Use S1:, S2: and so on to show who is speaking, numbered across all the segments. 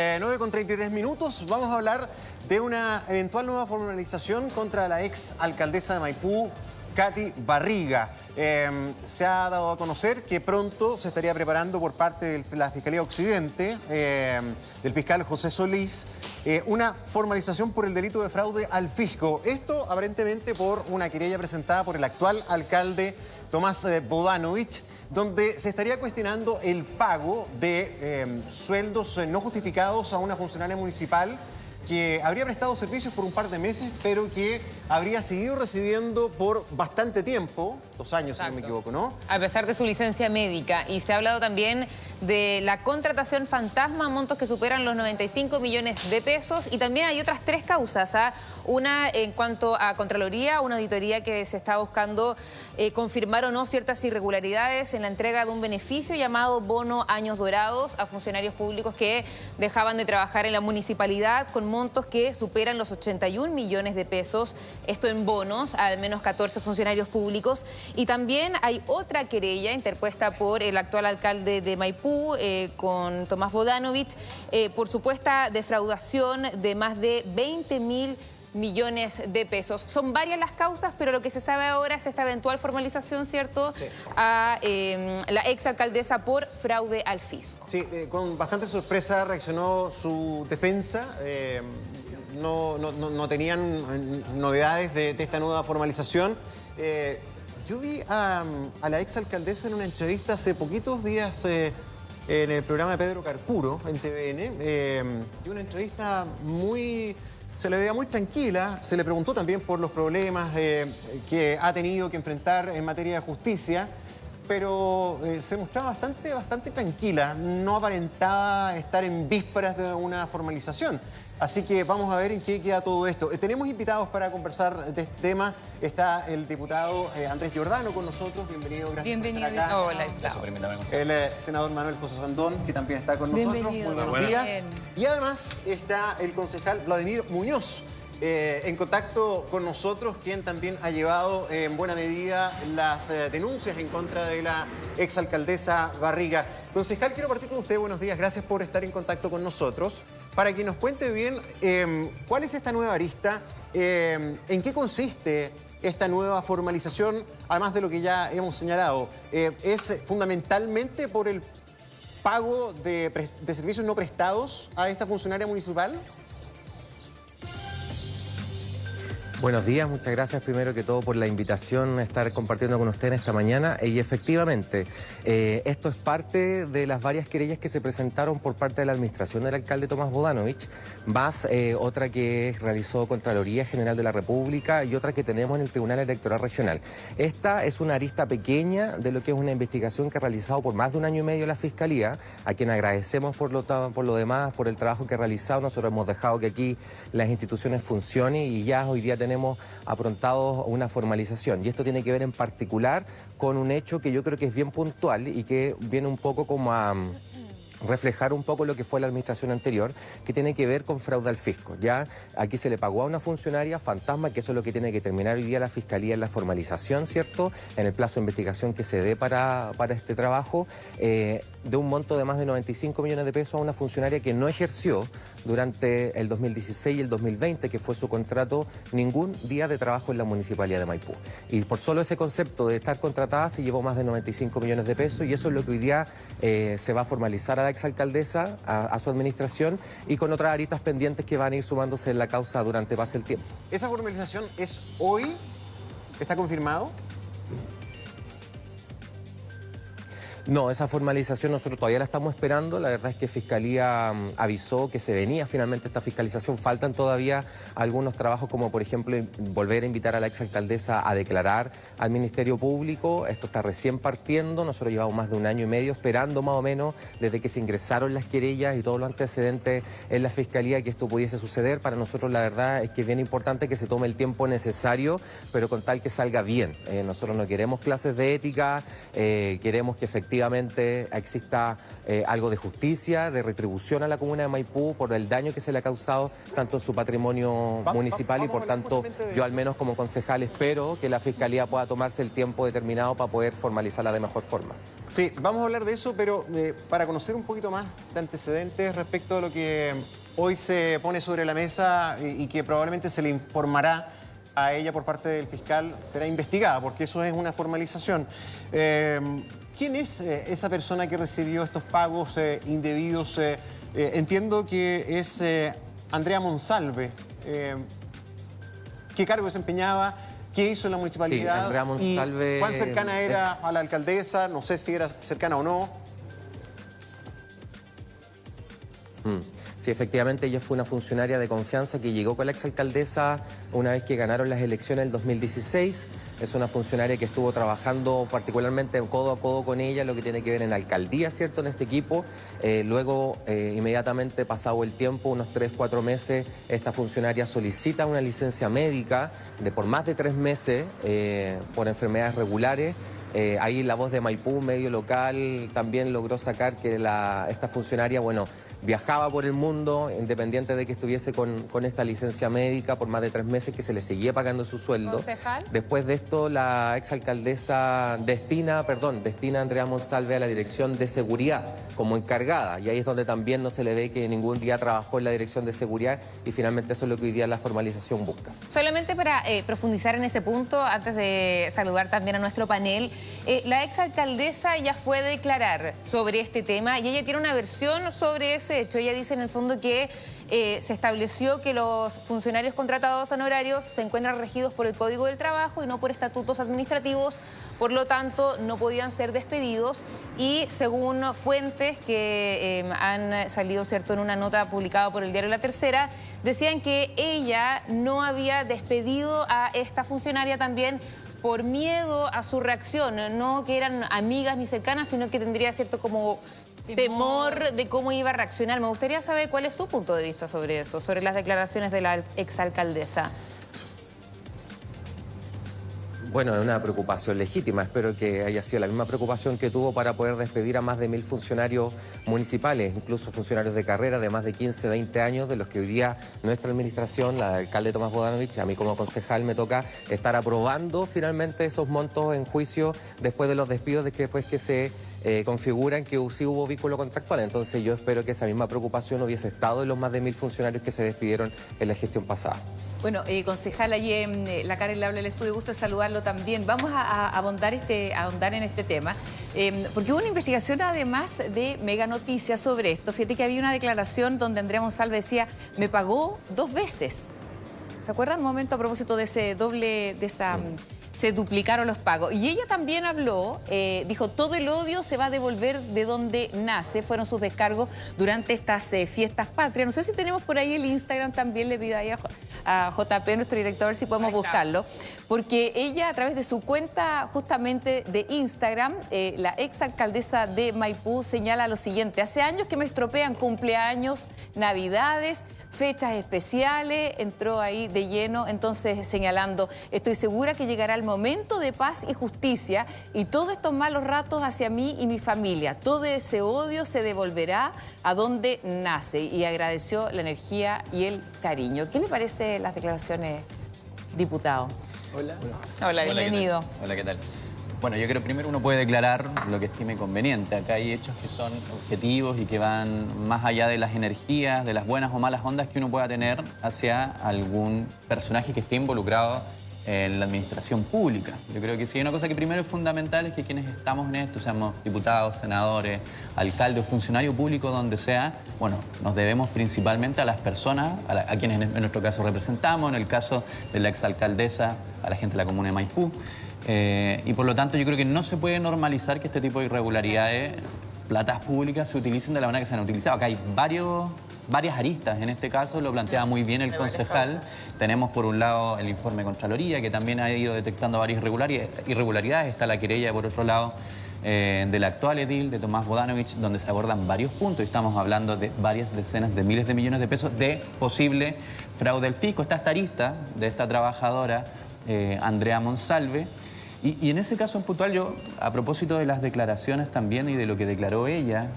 S1: 9:33, vamos a hablar de una eventual nueva formalización contra la ex alcaldesa de Maipú, Katy Barriga. Se ha dado a conocer que pronto se estaría preparando por parte de la Fiscalía Occidente, del fiscal José Solís, una formalización por el delito de fraude al fisco. Esto aparentemente por una querella presentada por el actual alcalde Tomás Bodanovich, donde se estaría cuestionando el pago de sueldos no justificados a una funcionaria municipal que habría prestado servicios por un par de meses, pero que habría seguido recibiendo por bastante tiempo, 2 años. Exacto. Si no me equivoco, ¿no? A pesar de su licencia médica. Y se ha hablado también de la contratación fantasma, montos que superan los 95 millones de pesos. Y también hay otras 3 causas. Una en cuanto a Contraloría, una auditoría que se está buscando confirmar o no ciertas irregularidades en la entrega de un beneficio llamado bono años dorados a funcionarios públicos que dejaban de trabajar en la municipalidad con montos que superan los 81 millones de pesos, esto en bonos, a al menos 14 funcionarios públicos. Y también hay otra querella interpuesta por el actual alcalde de Maipú, con Tomás Bodanovich, por supuesta defraudación de más de 20.000 millones de pesos. Son varias las causas, pero lo que se sabe ahora es esta eventual formalización, ¿cierto?, sí, a la exalcaldesa por fraude al fisco. Sí, con bastante sorpresa reaccionó su defensa. No tenían novedades de esta nueva formalización. Yo vi a la exalcaldesa en una entrevista hace poquitos días en el programa de Pedro Carcuro en TVN. Y una entrevista se le veía muy tranquila. Se le preguntó también por los problemas que ha tenido que enfrentar en materia de justicia, pero se mostraba bastante tranquila. No aparentaba estar en vísperas de una formalización. Así que vamos a ver en qué queda todo esto. Tenemos invitados para conversar de este tema. Está el diputado Andrés Giordano con nosotros. Bienvenido, gracias. Bienvenido. Por estar acá. Hola, el senador Manuel José Sandón, que también está con nosotros. Bienvenido. Muy buenos días. Bien. Y además está el concejal Vladimir Muñoz, en contacto con nosotros, quien también ha llevado en buena medida las denuncias en contra de la exalcaldesa Barriga. Concejal, quiero partir con usted. Buenos días, gracias por estar en contacto con nosotros. Para que nos cuente bien cuál es esta nueva arista, en qué consiste esta nueva formalización, además de lo que ya hemos señalado. ¿Es fundamentalmente por el pago de servicios no prestados a esta funcionaria municipal?
S2: Buenos días, muchas gracias primero que todo por la invitación a estar compartiendo con usted esta mañana. Y efectivamente, esto es parte de las varias querellas que se presentaron por parte de la administración del alcalde Tomás Bodanovich, más otra que realizó Contraloría General de la República y otra que tenemos en el Tribunal Electoral Regional. Esta es una arista pequeña de lo que es una investigación que ha realizado por más de 1 año y medio la Fiscalía, a quien agradecemos por lo demás, por el trabajo que ha realizado. Nosotros hemos dejado que aquí las instituciones funcionen y ya hoy día tenemos aprontado una formalización. Y esto tiene que ver en particular con un hecho que yo creo que es bien puntual y que viene un poco como a reflejar un poco lo que fue la administración anterior, que tiene que ver con fraude al fisco. Ya aquí se le pagó a una funcionaria fantasma, que eso es lo que tiene que terminar hoy día la Fiscalía en la formalización, ¿cierto?, en el plazo de investigación que se dé para este trabajo, de un monto de más de 95 millones de pesos a una funcionaria que no ejerció durante el 2016 y el 2020, que fue su contrato, ningún día de trabajo en la Municipalidad de Maipú. Y por solo ese concepto de estar contratada se llevó más de 95 millones de pesos, y eso es lo que hoy día se va a formalizar a la exalcaldesa, a su administración, y con otras aristas pendientes que van a ir sumándose en la causa durante pase el tiempo.
S1: ¿Esa formalización es hoy? ¿Está confirmado?
S2: No, esa formalización nosotros todavía la estamos esperando. La verdad es que Fiscalía avisó que se venía finalmente esta fiscalización. Faltan todavía algunos trabajos, como por ejemplo volver a invitar a la exalcaldesa a declarar al Ministerio Público. Esto está recién partiendo. Nosotros llevamos más de 1 año y medio esperando más o menos desde que se ingresaron las querellas y todos los antecedentes en la Fiscalía que esto pudiese suceder. Para nosotros la verdad es que es bien importante que se tome el tiempo necesario, pero con tal que salga bien. Nosotros no queremos clases de ética, queremos que efectivamente efectivamente exista algo de justicia, de retribución a la comuna de Maipú por el daño que se le ha causado tanto en su patrimonio municipal y por tanto yo al menos como concejal espero que la Fiscalía pueda tomarse el tiempo determinado para poder formalizarla de mejor forma.
S1: Sí, vamos a hablar de eso, pero para conocer un poquito más de antecedentes respecto a lo que hoy se pone sobre la mesa y que probablemente se le informará a ella por parte del fiscal, será investigada, porque eso es una formalización. ¿Quién es esa persona que recibió estos pagos indebidos? Entiendo que es Andrea Monsalve. ¿Qué cargo desempeñaba? ¿Qué hizo en la municipalidad?
S2: Sí, Andrea Monsalve,
S1: ¿y cuán cercana era a la alcaldesa? No sé si era cercana o no.
S2: Sí, efectivamente ella fue una funcionaria de confianza que llegó con la exalcaldesa una vez que ganaron las elecciones del 2016. Es una funcionaria que estuvo trabajando particularmente codo a codo con ella, lo que tiene que ver en alcaldía, ¿cierto?, en este equipo. Luego, inmediatamente pasado el tiempo, unos 3-4 meses, esta funcionaria solicita una licencia médica por más de 3 meses por enfermedades regulares. Ahí La Voz de Maipú, medio local, también logró sacar que esta funcionaria, bueno, viajaba por el mundo, independiente de que estuviese con esta licencia médica por más de 3 meses, que se le seguía pagando su sueldo.
S3: ¿Concejal?
S2: Después de esto, la exalcaldesa destina a Andrea Monsalve a la Dirección de Seguridad como encargada, y ahí es donde también no se le ve que ningún día trabajó en la Dirección de Seguridad, y finalmente eso es lo que hoy día la formalización busca.
S3: Solamente para profundizar en ese punto, antes de saludar también a nuestro panel, la exalcaldesa ya fue a declarar sobre este tema y ella tiene una versión sobre ese hecho. Ella dice en el fondo que se estableció que los funcionarios contratados honorarios se encuentran regidos por el Código del Trabajo y no por estatutos administrativos, por lo tanto no podían ser despedidos, y según fuentes que han salido, ¿cierto?, en una nota publicada por el diario La Tercera, decían que ella no había despedido a esta funcionaria también por miedo a su reacción, no que eran amigas ni cercanas, sino que tendría cierto como temor de cómo iba a reaccionar. Me gustaría saber cuál es su punto de vista sobre eso, sobre las declaraciones de la exalcaldesa.
S2: Bueno, es una preocupación legítima. Espero que haya sido la misma preocupación que tuvo para poder despedir a más de 1000 funcionarios municipales, incluso funcionarios de carrera de más de 15, 20 años, de los que hoy día nuestra administración, la del alcalde Tomás Bodanovich, a mí como concejal me toca estar aprobando finalmente esos montos en juicio después de los despidos, después que se configuran que sí hubo vínculo contractual. Entonces yo espero que esa misma preocupación hubiese estado en los más de 1000 funcionarios que se despidieron en la gestión pasada.
S4: Bueno, concejal, allí la Karen le habla del estudio, gusto de saludarlo también. Vamos a ahondar en este tema, porque hubo una investigación además de Mega Noticias sobre esto. Fíjate que había una declaración donde Andrea Monsalve decía, me pagó 2 veces. ¿Se acuerdan un momento a propósito de ese doble, de esa... Se duplicaron los pagos. Y ella también habló, dijo, todo el odio se va a devolver de donde nace. Fueron sus descargos durante estas fiestas patrias. No sé si tenemos por ahí el Instagram, también le pido ahí a JP, nuestro director, a ver si podemos buscarlo. Porque ella, a través de su cuenta justamente de Instagram, la exalcaldesa de Maipú señala lo siguiente: hace años que me estropean cumpleaños, navidades, fechas especiales, entró ahí de lleno, entonces señalando, estoy segura que llegará el momento de paz y justicia y todos estos malos ratos hacia mí y mi familia, todo ese odio se devolverá a donde nace, y agradeció la energía y el cariño. ¿Qué le parece las declaraciones, diputado?
S5: Hola.
S3: Hola, bienvenido.
S5: Hola, ¿qué tal? Bueno, yo creo que primero uno puede declarar lo que estime conveniente. Acá hay hechos que son objetivos y que van más allá de las energías, de las buenas o malas ondas que uno pueda tener hacia algún personaje que esté involucrado en la administración pública. Yo creo que sí, hay una cosa que primero es fundamental, es que quienes estamos en esto, seamos diputados, senadores, alcaldes, funcionarios públicos, donde sea, bueno, nos debemos principalmente a las personas, a quienes en nuestro caso representamos, en el caso de la exalcaldesa, a la gente de la comuna de Maipú. Y por lo tanto yo creo que no se puede normalizar que este tipo de irregularidades, platas públicas, se utilicen de la manera que se han utilizado. Acá hay varias aristas, en este caso lo plantea muy bien el concejal. Tenemos por un lado el informe de Contraloría, que también ha ido detectando varias irregularidades. Está la querella por otro lado del actual edil, de Tomás Bodanovich, donde se abordan varios puntos, y estamos hablando de varias decenas de miles de millones de pesos de posible fraude al fisco. Está esta arista de esta trabajadora, Andrea Monsalve. Y en ese caso en puntual, yo, a propósito de las declaraciones también y de lo que declaró ella,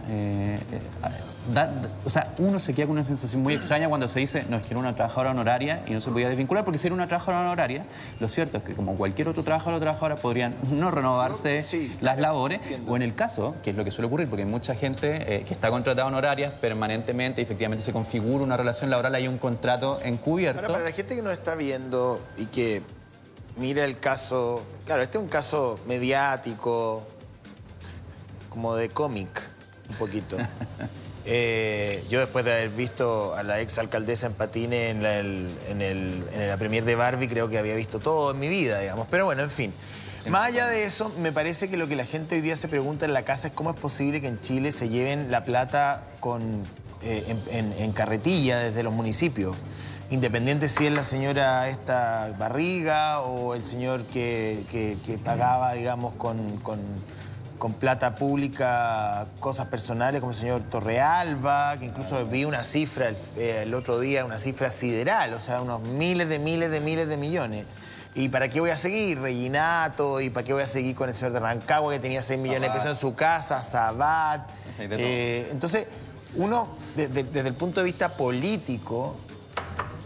S5: o sea, uno se queda con una sensación muy extraña cuando se dice, no, es que era una trabajadora honoraria y no se podía desvincular, porque si era una trabajadora honoraria, lo cierto es que como cualquier otro trabajador o trabajadora podrían no renovarse las labores, o en el caso, que es lo que suele ocurrir, porque hay mucha gente que está contratada honoraria permanentemente y efectivamente se configura una relación laboral, hay un contrato encubierto.
S6: Ahora, para la gente que nos está viendo y que mira el caso, claro, este es un caso mediático, como de cómic, un poquito. Yo después de haber visto a la ex alcaldesa en patines en la premier de Barbie, creo que había visto todo en mi vida, digamos. Pero bueno, en fin. Más allá de eso, me parece que lo que la gente hoy día se pregunta en la casa es cómo es posible que en Chile se lleven la plata en carretilla desde los municipios. Independiente si es la señora esta Barriga o el señor que pagaba, digamos, con plata pública cosas personales como el señor Torrealba, que incluso vi una cifra el otro día, una cifra sideral, o sea, unos miles de millones. ¿Y para qué voy a seguir? Reginato, ¿y para qué voy a seguir con el señor de Rancagua que tenía 6 millones de pesos en su casa? Sabat. Entonces, uno, desde el punto de vista político,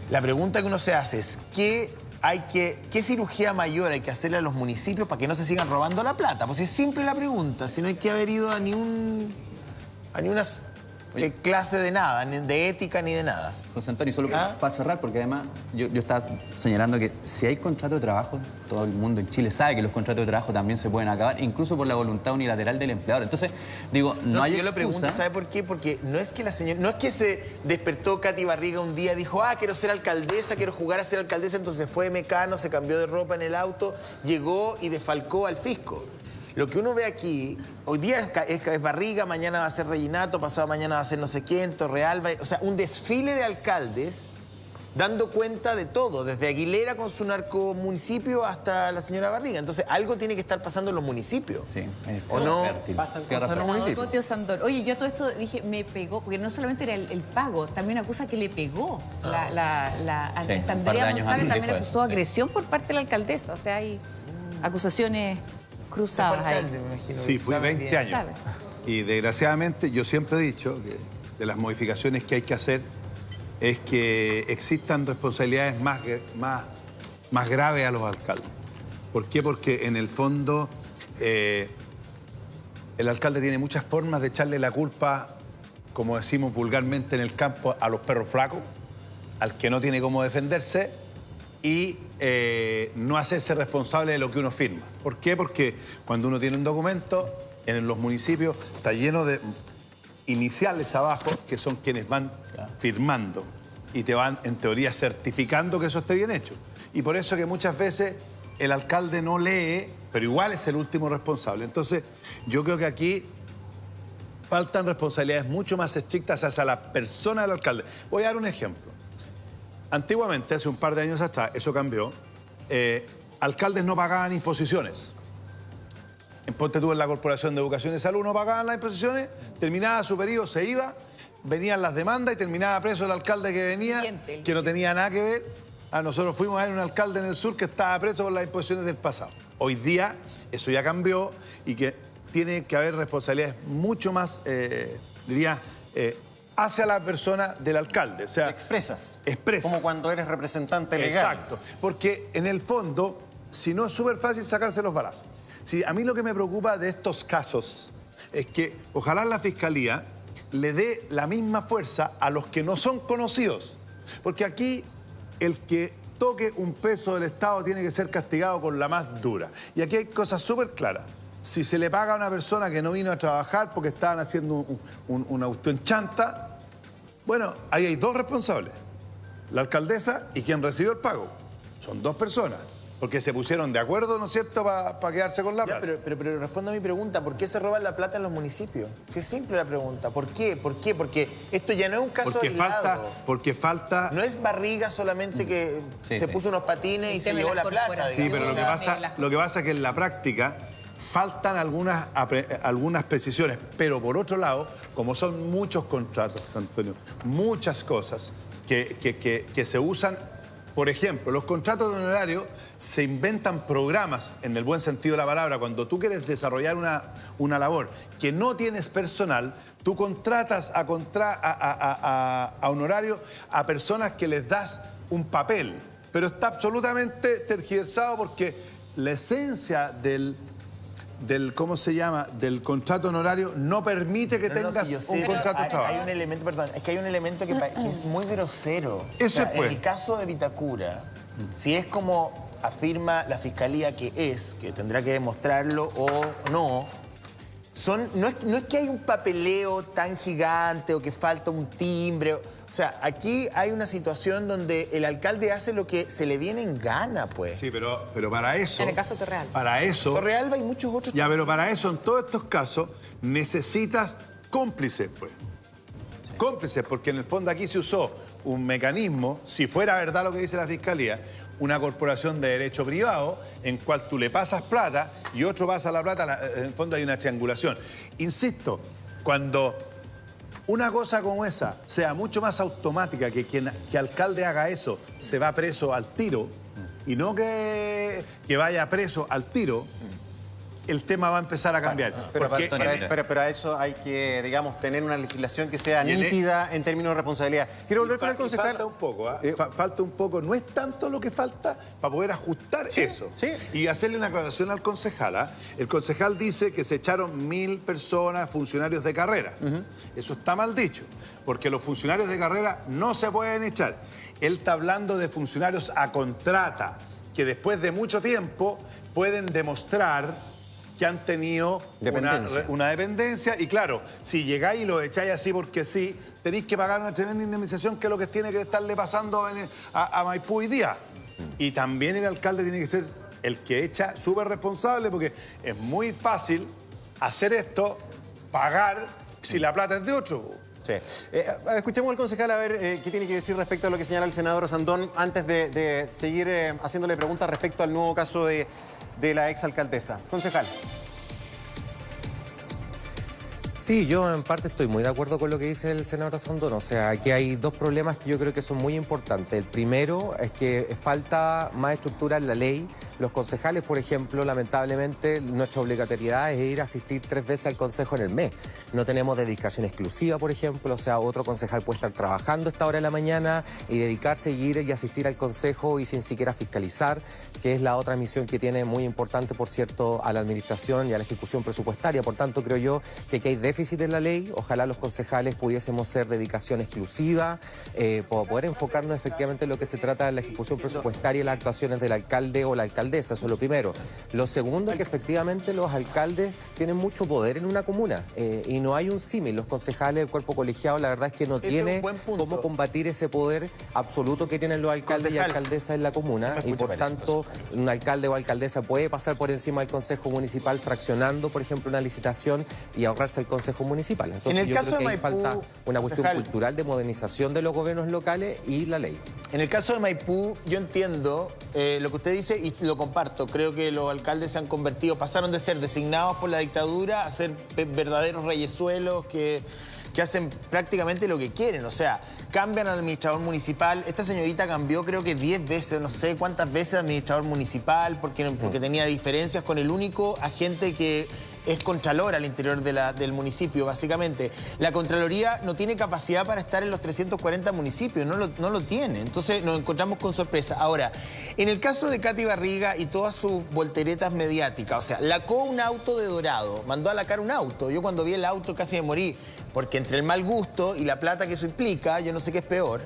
S6: la pregunta que uno se hace es, ¿qué cirugía mayor hay que hacerle a los municipios para que no se sigan robando la plata? Pues es simple la pregunta, si no hay que haber ido a ni una clase de nada, ni de ética ni de nada.
S5: José Antonio, solo para cerrar, porque además yo estaba señalando que si hay contrato de trabajo, todo el mundo en Chile sabe que los contratos de trabajo también se pueden acabar, incluso por la voluntad unilateral del empleador. Entonces, digo, no hay
S6: si yo
S5: excusa.
S6: lo pregunto, ¿sabe por qué? Porque no es que la señora, no es que se despertó Katy Barriga un día y dijo, quiero ser alcaldesa, quiero jugar a ser alcaldesa, entonces fue mecano, se cambió de ropa en el auto, llegó y defalcó al fisco. Lo que uno ve aquí, hoy día es Barriga, mañana va a ser Reginato, pasado mañana va a ser no sé quién, Torrealba, o sea, un desfile de alcaldes dando cuenta de todo, desde Aguilera con su narcomunicipio hasta la señora Barriga. Entonces, algo tiene que estar pasando en los municipios.
S5: Sí,
S6: ¿o no?
S1: Pasan cosas en los municipios.
S4: Tío Sandor. Oye, yo todo esto dije, me pegó, porque no solamente era el pago, también acusa que le pegó. Esta Andrea González también acusó agresión por parte de la alcaldesa. O sea, hay acusaciones cruzadas ahí.
S7: Sí, fui 20 años. Y desgraciadamente yo siempre he dicho que de las modificaciones que hay que hacer es que existan responsabilidades más graves a los alcaldes. ¿Por qué? Porque en el fondo el alcalde tiene muchas formas de echarle la culpa, como decimos vulgarmente en el campo, a los perros flacos, al que no tiene cómo defenderse y no hacerse responsable de lo que uno firma. ¿Por qué? Porque cuando uno tiene un documento, en los municipios está lleno de iniciales abajo, que son quienes van firmando y te van, en teoría, certificando que eso esté bien hecho. Y por eso que muchas veces el alcalde no lee, pero igual es el último responsable. Entonces, yo creo que aquí faltan responsabilidades mucho más estrictas hacia la persona del alcalde. Voy a dar un ejemplo. Antiguamente, hace un par de años atrás, eso cambió, alcaldes no pagaban imposiciones. Ponte tú en la Corporación de Educación y Salud, no pagaban las imposiciones, terminaba su periodo, se iba, venían las demandas y terminaba preso el alcalde que venía, que no tenía nada que ver. Nosotros fuimos a ver un alcalde en el sur que estaba preso por las imposiciones del pasado. Hoy día eso ya cambió y que tiene que haber responsabilidades mucho más, hacia la persona del alcalde. O sea,
S1: Expresas.
S7: Expresas.
S1: Como cuando eres representante legal.
S7: Exacto. Porque en el fondo, si no es súper fácil sacarse los balazos. Sí, a mí lo que me preocupa de estos casos es que ojalá la Fiscalía le dé la misma fuerza a los que no son conocidos. Porque aquí el que toque un peso del Estado tiene que ser castigado con la más dura. Y aquí hay cosas súper claras. Si se le paga a una persona que no vino a trabajar porque estaban haciendo un auto en chanta, bueno, ahí hay dos responsables. La alcaldesa y quien recibió el pago. Son dos personas. Porque se pusieron de acuerdo, ¿no es cierto?, para quedarse con la plata.
S6: Pero respondo a mi pregunta. ¿Por qué se roban la plata en los municipios? Qué simple la pregunta. ¿Por qué? ¿Por qué? Porque esto ya no es un caso aislado.
S7: Porque falta...
S6: No es Barriga solamente que se puso unos patines y se llevó la plata.
S7: Sí, pero lo que pasa es que en la práctica faltan algunas precisiones. Pero por otro lado, como son muchos contratos, Antonio, muchas cosas que se usan Por ejemplo, los contratos de honorario se inventan programas, en el buen sentido de la palabra. Cuando tú quieres desarrollar una labor que no tienes personal, tú contratas a honorario a personas que les das un papel. Pero está absolutamente tergiversado porque la esencia del ¿cómo se llama? Del contrato honorario no permite que tengas un contrato de trabajo.
S6: Hay un elemento, perdón, es que hay un elemento que es muy grosero.
S7: Eso es, pues.
S6: En el caso de Vitacura, si es como afirma la Fiscalía que tendrá que demostrarlo o no, no es que hay un papeleo tan gigante o que falta un timbre. O sea, aquí hay una situación donde el alcalde hace lo que se le viene en gana, pues.
S7: Sí, pero para eso...
S3: En el caso de Torrealba.
S7: Para eso...
S6: Torrealba hay muchos otros...
S7: Ya, pero para eso, en todos estos casos, necesitas cómplices, pues. Sí. Cómplices, porque en el fondo aquí se usó un mecanismo, si fuera verdad lo que dice la Fiscalía, una corporación de derecho privado en cual tú le pasas plata y otro pasa la plata, en el fondo hay una triangulación. Insisto, cuando una cosa como esa sea mucho más automática, que alcalde haga eso se va preso al tiro, y no que vaya preso al tiro, el tema va a empezar a cambiar.
S1: Pero a eso hay que, digamos, tener una legislación que sea nítida en términos de responsabilidad. Quiero volver con el concejal.
S7: Falta un poco, falta un poco. No es tanto lo que falta para poder ajustar eso.
S1: Sí.
S7: Y hacerle una aclaración al concejal. El concejal dice que se echaron 1000 personas, funcionarios de carrera. Eso está mal dicho, porque los funcionarios de carrera no se pueden echar. Él está hablando de funcionarios a contrata, que después de mucho tiempo pueden demostrar que han tenido una dependencia. Y claro, si llegáis y lo echáis así porque sí, tenéis que pagar una tremenda indemnización, que es lo que tiene que estarle pasando a Maipú hoy día. Y también el alcalde tiene que ser el que echa súper responsable, porque es muy fácil hacer esto, pagar, si la plata es de otro.
S1: Sí. Escuchemos al concejal a ver qué tiene que decir respecto a lo que señala el senador Sandón, antes de seguir haciéndole preguntas respecto al nuevo caso de la exalcaldesa. Concejal.
S2: Sí, yo en parte estoy muy de acuerdo con lo que dice el senador Sandón. O sea, aquí hay dos problemas que yo creo que son muy importantes. El primero es que falta más estructura en la ley. Los concejales, por ejemplo, lamentablemente, nuestra obligatoriedad es ir a asistir 3 veces al consejo en el mes. No tenemos dedicación exclusiva, por ejemplo. O sea, otro concejal puede estar trabajando a esta hora de la mañana y dedicarse, ir y asistir al consejo y sin siquiera fiscalizar, que es la otra misión que tiene muy importante, por cierto, a la administración y a la ejecución presupuestaria. Por tanto, creo yo que aquí hay déficit en la ley. Ojalá los concejales pudiésemos ser dedicación exclusiva, para poder enfocarnos efectivamente en lo que se trata de la ejecución presupuestaria y las actuaciones del alcalde o la alcaldesa. Eso es lo primero. Lo segundo es que efectivamente los alcaldes tienen mucho poder en una comuna, y no hay un símil. Los concejales, el cuerpo colegiado, la verdad es que no tiene cómo combatir ese poder absoluto que tienen los alcaldes y alcaldesas en la comuna, y por tanto un alcalde o alcaldesa puede pasar por encima del consejo municipal fraccionando, por ejemplo, una licitación y ahorrarse el consejo municipal. Entonces,
S6: en el caso
S2: creo que
S6: de
S2: ahí
S6: Maipú,
S2: falta una cuestión cultural de modernización de los gobiernos locales y la ley.
S6: En el caso de Maipú, yo entiendo lo que usted dice y lo comparto. Creo que los alcaldes se han convertido, pasaron de ser designados por la dictadura a ser verdaderos reyesuelos que hacen prácticamente lo que quieren. O sea, cambian al administrador municipal. Esta señorita cambió creo que 10 veces, no sé cuántas veces, administrador municipal porque tenía diferencias con el único agente que es contralor al interior del municipio, básicamente. La Contraloría no tiene capacidad para estar en los 340 municipios, no lo tiene. Entonces nos encontramos con sorpresa. Ahora, en el caso de Katy Barriga y todas sus volteretas mediáticas, o sea, lacó un auto de Dorado, mandó a lacar un auto. Yo cuando vi el auto casi me morí, porque entre el mal gusto y la plata que eso implica, yo no sé qué es peor.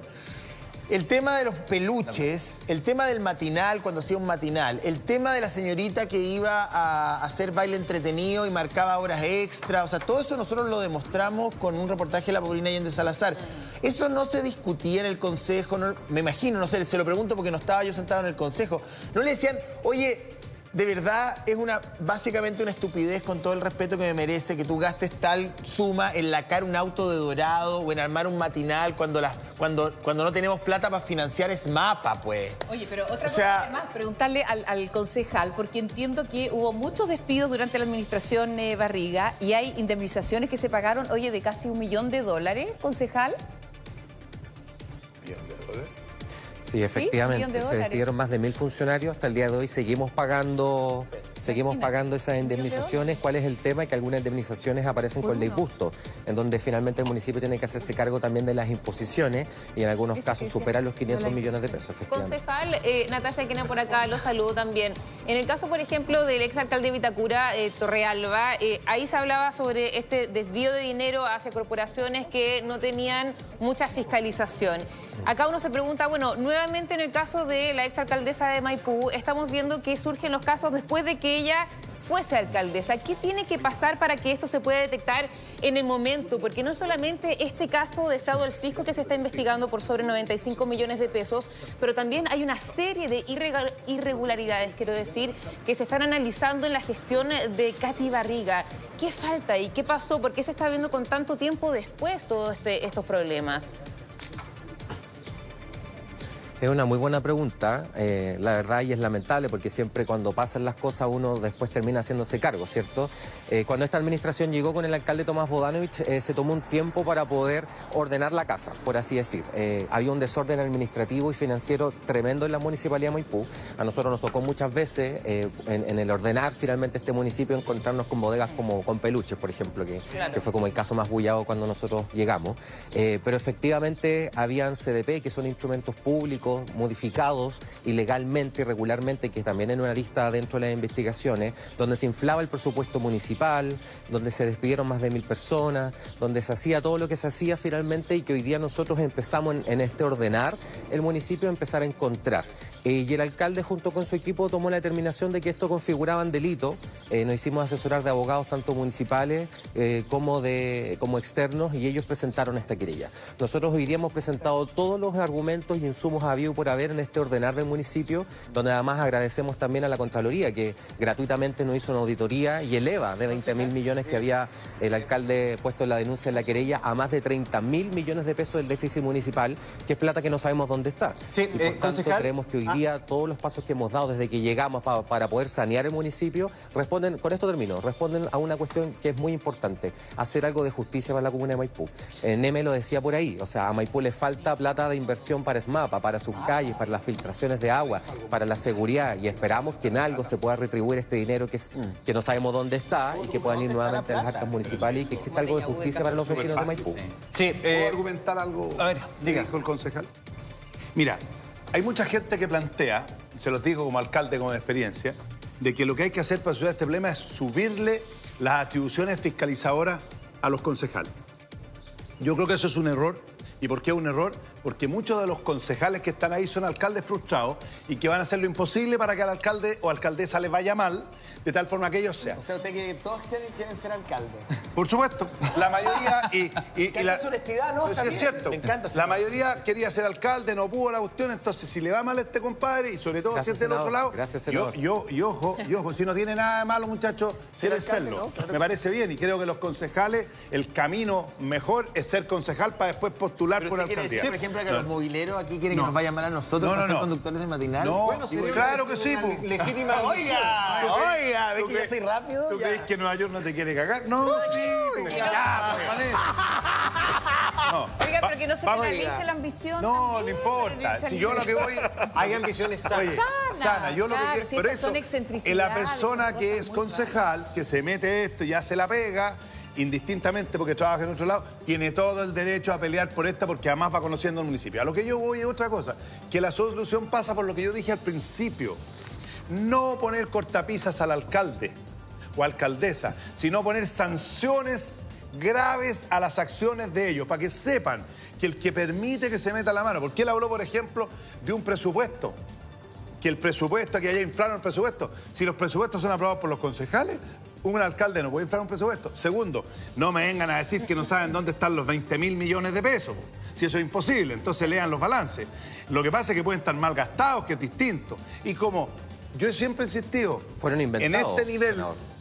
S6: El tema de los peluches, el tema del matinal, cuando hacía un matinal, el tema de la señorita que iba a hacer baile entretenido y marcaba horas extra, o sea, todo eso nosotros lo demostramos con un reportaje de la Paulina Allende Salazar. Eso no se discutía en el consejo, no, me imagino, no sé, se lo pregunto porque no estaba yo sentado en el consejo. No le decían, oye, de verdad es básicamente una estupidez, con todo el respeto que me merece, que tú gastes tal suma en lacar un auto de Dorado o en armar un matinal cuando no tenemos plata para financiar SMAPA, pues.
S4: Oye, pero otra cosa además, preguntarle al concejal, porque entiendo que hubo muchos despidos durante la administración Barriga y hay indemnizaciones que se pagaron, oye, de casi $1 millón, concejal.
S2: Sí, efectivamente.
S4: $1 millón.
S2: Se despidieron más de 1000 funcionarios. Hasta el día de hoy seguimos pagando esas indemnizaciones. ¿Cuál es el tema? Que algunas indemnizaciones aparecen con disgusto, en donde finalmente el municipio tiene que hacerse cargo también de las imposiciones y en algunos casos superan los 500 millones de pesos.
S3: Concejal, Natalia Quena por acá, lo saludo también. En el caso, por ejemplo, del exalcalde de Vitacura, Torrealba, ahí se hablaba sobre este desvío de dinero hacia corporaciones que no tenían mucha fiscalización. Acá uno se pregunta, bueno, nuevamente en el caso de la exalcaldesa de Maipú, estamos viendo que surgen los casos después de que ella fuese alcaldesa. ¿Qué tiene que pasar para que esto se pueda detectar en el momento? Porque no solamente este caso de fraude al fisco que se está investigando por sobre 95 millones de pesos, pero también hay una serie de irregularidades, quiero decir, que se están analizando en la gestión de Katy Barriga. ¿Qué falta y qué pasó? ¿Por qué se está viendo con tanto tiempo después todos estos problemas?
S2: Es una muy buena pregunta, la verdad, y es lamentable porque siempre cuando pasan las cosas uno después termina haciéndose cargo, ¿cierto? Cuando esta administración llegó con el alcalde Tomás Bodanovich, se tomó un tiempo para poder ordenar la casa, por así decir. Había un desorden administrativo y financiero tremendo en la Municipalidad de Maipú. A nosotros nos tocó muchas veces, en el ordenar finalmente este municipio, encontrarnos con bodegas como con peluches, por ejemplo, que fue como el caso más bullado cuando nosotros llegamos. Pero efectivamente habían CDP, que son instrumentos públicos, modificados ilegalmente, irregularmente, que también en una lista dentro de las investigaciones, donde se inflaba el presupuesto municipal, donde se despidieron más de 1000 personas, donde se hacía todo lo que se hacía finalmente y que hoy día nosotros empezamos en este ordenar el municipio a empezar a encontrar. Y el alcalde junto con su equipo tomó la determinación de que esto configuraba un delito. Nos hicimos asesorar de abogados tanto municipales como externos y ellos presentaron esta querella. Nosotros hoy día hemos presentado todos los argumentos y insumos habidos por haber en este ordenar del municipio, donde además agradecemos también a la Contraloría que gratuitamente nos hizo una auditoría y eleva de 20.000 millones que había el alcalde puesto en la denuncia en la querella a más de 30.000 millones de pesos del déficit municipal, que es plata que no sabemos dónde está.
S1: Sí,
S2: y por tanto creemos que hoy día todos los pasos que hemos dado desde que llegamos para poder sanear el municipio responden, con esto termino, responden a una cuestión que es muy importante, hacer algo de justicia para la comuna de Maipú. Neme lo decía por ahí, o sea, a Maipú le falta plata de inversión para SMAPA, para sus calles, para las filtraciones de agua, para la seguridad, y esperamos que en algo se pueda retribuir este dinero que no sabemos dónde está y que puedan ir nuevamente a las arcas municipales y que exista algo de justicia para los vecinos de Maipú.
S7: Sí, ¿puedo argumentar algo?
S1: A ver, diga.
S7: Dijo el concejal. Mira, hay mucha gente que plantea, se los digo como alcalde con experiencia, de que lo que hay que hacer para resolver este problema es subirle las atribuciones fiscalizadoras a los concejales. Yo creo que eso es un error. ¿Y por qué es un error? Porque muchos de los concejales que están ahí son alcaldes frustrados y que van a hacer lo imposible para que al alcalde o alcaldesa les vaya mal, de tal forma que ellos sean.
S8: O sea, usted quiere que todos quieren ser alcaldes.
S7: Por supuesto, la mayoría y la
S8: honestidad, ¿no?
S7: Sí, es cierto.
S8: Me encanta.
S7: La mayoría quería ser alcalde, no pudo la cuestión, entonces si le va mal a este compadre y sobre todo
S2: Gracias,
S7: si es del otro lado,
S2: Gracias, senador.
S7: y ojo, si no tiene nada de malo, muchachos, debe serlo.
S8: ¿no? Claro.
S7: Me parece bien y creo que los concejales, el camino mejor es ser concejal para después postular por alcaldía.
S8: Por ejemplo, que los mobileros aquí quieren que nos vaya mal a nosotros para ser conductores de matinal.
S7: No,
S8: bueno,
S7: claro que sí.
S1: Legítima
S8: Oiga, ¿ves que yo soy rápido?
S7: ¿Tú crees que Nueva York no te quiere cagar? No, sí. No.
S4: Oiga, pero que no se penalice la ambición.
S7: No,
S4: también,
S7: no importa. Si yo lo que voy...
S1: Hay ambiciones sanas.
S7: Oye, sana. Yo lo
S4: Claro,
S7: que
S4: sí,
S7: por
S4: estas son
S7: eso,
S4: excentricidades,
S7: la
S4: son
S7: persona
S4: cosas
S7: que es
S4: muy
S7: concejal, que se mete esto y hace la pega, indistintamente porque trabaja en otro lado, tiene todo el derecho a pelear por esta porque además va conociendo el municipio. A lo que yo voy es otra cosa, que la solución pasa por lo que yo dije al principio. No poner cortapisas al alcalde o alcaldesa, sino poner sanciones graves a las acciones de ellos, para que sepan que el que permite que se meta la mano, porque él habló, por ejemplo, de un presupuesto, que el presupuesto, que haya inflaron el presupuesto. Si los presupuestos son aprobados por los concejales, un alcalde no puede inflar un presupuesto. Segundo, no me vengan a decir que no saben dónde están los 20.000 millones de pesos. Si eso es imposible, entonces lean los balances. Lo que pasa es que pueden estar mal gastados, que es distinto. Y como yo siempre he insistido,
S2: fueron inventados,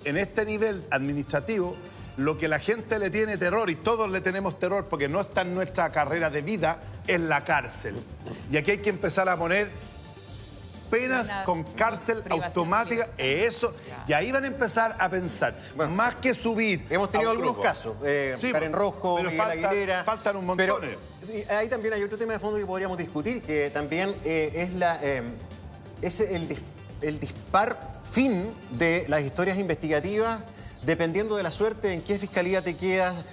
S7: en este nivel administrativo, lo que la gente le tiene terror, y todos le tenemos terror porque no está en nuestra carrera de vida, es la cárcel. Y aquí hay que empezar a poner penas con cárcel automática, eso, y ahí van a empezar a pensar, bueno, más que subir.
S1: Hemos tenido algunos casos,
S7: sí,
S1: Karen Rojo,
S7: pero
S1: Miguel Aguilera.
S7: faltan un montón.
S1: ahí también hay otro tema de fondo que podríamos discutir, que también es el dispar fin de las historias investigativas, dependiendo de la suerte, en qué fiscalía te quedas,